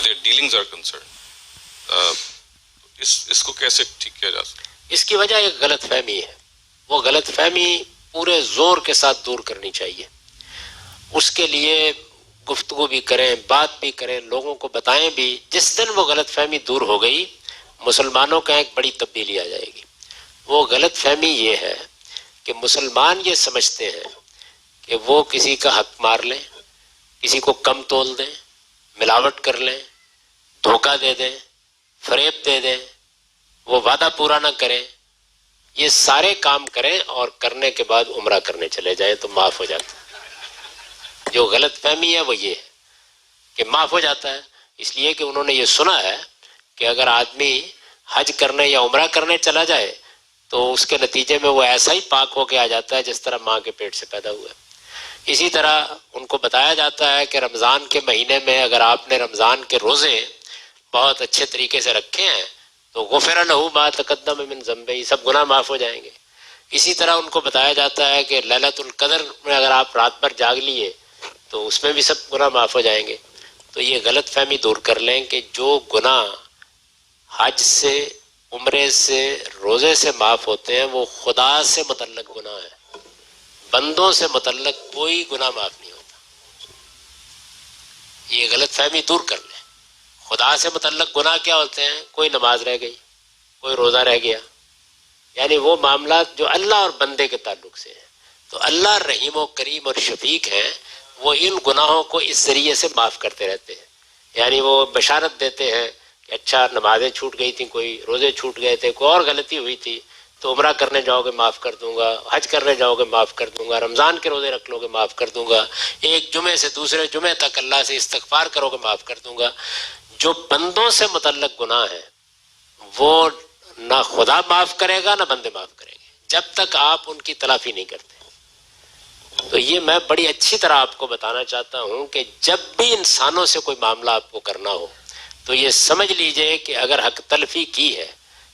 their dealings are concerned. اس کو کیسے ٹھیک کیا جا سکتا؟ اس کی وجہ ایک غلط فہمی ہے. وہ غلط فہمی پورے زور کے ساتھ دور کرنی چاہیے. اس کے لیے گفتگو بھی کریں, بات بھی کریں, لوگوں کو بتائیں بھی. جس دن وہ غلط فہمی دور ہو گئی مسلمانوں کا ایک بڑی تبدیلی آ جائے گی. وہ غلط فہمی یہ ہے کہ مسلمان یہ سمجھتے ہیں کہ وہ کسی کا حق مار لیں, کسی کو کم تول دیں, ملاوٹ کر لیں, دھوکہ دے دیں, فریب دے دیں, وہ وعدہ پورا نہ کریں, یہ سارے کام کریں اور کرنے کے بعد عمرہ کرنے چلے جائیں تو معاف ہو جاتا ہے. جو غلط فہمی ہے وہ یہ ہے کہ معاف ہو جاتا ہے, اس لیے کہ انہوں نے یہ سنا ہے کہ اگر آدمی حج کرنے یا عمرہ کرنے چلا جائے تو اس کے نتیجے میں وہ ایسا ہی پاک ہو کے آ جاتا ہے جس طرح ماں کے پیٹ سے پیدا ہوا ہے. اسی طرح ان کو بتایا جاتا ہے کہ رمضان کے مہینے میں اگر آپ نے رمضان کے روزے بہت اچھے طریقے سے رکھے ہیں تو غفر لہ ما تقدم من ذنبہ, سب گناہ معاف ہو جائیں گے. اسی طرح ان کو بتایا جاتا ہے کہ لیلۃ القدر میں اگر آپ رات بھر جاگ لیے تو اس میں بھی سب گناہ معاف ہو جائیں گے. تو یہ غلط فہمی دور کر لیں کہ جو گناہ حج سے, عمرے سے, روزے سے معاف ہوتے ہیں وہ خدا سے متعلق گناہ ہے. بندوں سے متعلق کوئی گناہ معاف نہیں ہوتا. یہ غلط فہمی دور کر لیں. خدا سے متعلق گناہ کیا ہوتے ہیں؟ کوئی نماز رہ گئی, کوئی روزہ رہ گیا, یعنی وہ معاملات جو اللہ اور بندے کے تعلق سے ہیں. تو اللہ رحیم و کریم اور شفیق ہیں, وہ ان گناہوں کو اس ذریعے سے معاف کرتے رہتے ہیں. یعنی وہ بشارت دیتے ہیں کہ اچھا نمازیں چھوٹ گئی تھیں, کوئی روزے چھوٹ گئے تھے, کوئی اور غلطی ہوئی تھی تو عمرہ کرنے جاؤ گے معاف کر دوں گا, حج کرنے جاؤ گے معاف کر دوں گا, رمضان کے روزے رکھ لو گے معاف کر دوں گا, ایک جمعے سے دوسرے جمعے تک اللہ سے استغفار کرو گے معاف کر دوں گا. جو بندوں سے متعلق گناہ ہیں وہ نہ خدا معاف کرے گا نہ بندے معاف کریں گے جب تک آپ ان کی تلافی نہیں کرتے. تو یہ میں بڑی اچھی طرح آپ کو بتانا چاہتا ہوں کہ جب بھی انسانوں سے کوئی معاملہ آپ کو کرنا ہو تو یہ سمجھ لیجئے کہ اگر حق تلفی کی ہے,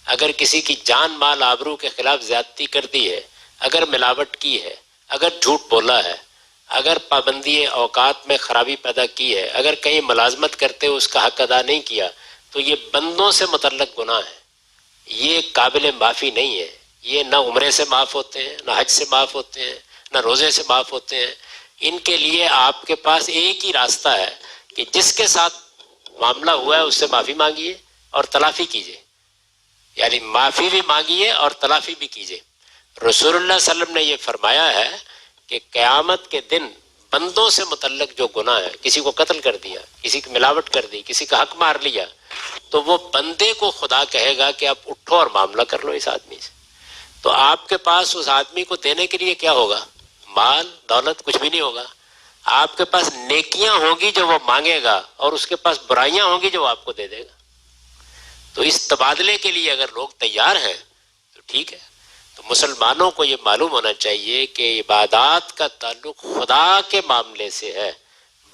اگر کسی کی جان مال آبرو کے خلاف زیادتی کر دی ہے, اگر ملاوٹ کی ہے, اگر جھوٹ بولا ہے, اگر پابندی اوقات میں خرابی پیدا کی ہے, اگر کہیں ملازمت کرتے اس کا حق ادا نہیں کیا, تو یہ بندوں سے متعلق گناہ ہے. یہ قابل معافی نہیں ہے. یہ نہ عمرے سے معاف ہوتے ہیں, نہ حج سے معاف ہوتے ہیں, نہ روزے سے معاف ہوتے ہیں. ان کے لیے آپ کے پاس ایک ہی راستہ ہے کہ جس کے ساتھ معاملہ ہوا ہے اس سے معافی مانگیے اور تلافی کیجیے. یعنی معافی بھی مانگیے اور تلافی بھی کیجیے. رسول اللہ صلی اللہ علیہ وسلم نے یہ فرمایا ہے کہ قیامت کے دن بندوں سے متعلق جو گناہ ہے, کسی کو قتل کر دیا, کسی کی ملاوٹ کر دی, کسی کا حق مار لیا, تو وہ بندے کو خدا کہے گا کہ آپ اٹھو اور معاملہ کر لو اس آدمی سے. تو آپ کے پاس اس آدمی کو دینے کے لیے کیا ہوگا؟ مال دولت کچھ بھی نہیں ہوگا. آپ کے پاس نیکیاں ہوں گی جو وہ مانگے گا, اور اس کے پاس برائیاں ہوں گی جو آپ کو دے دے گا. تو اس تبادلے کے لیے اگر لوگ تیار ہیں تو ٹھیک ہے. تو مسلمانوں کو یہ معلوم ہونا چاہیے کہ عبادات کا تعلق خدا کے معاملے سے ہے,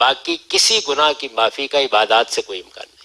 باقی کسی گناہ کی معافی کا عبادات سے کوئی امکان نہیں.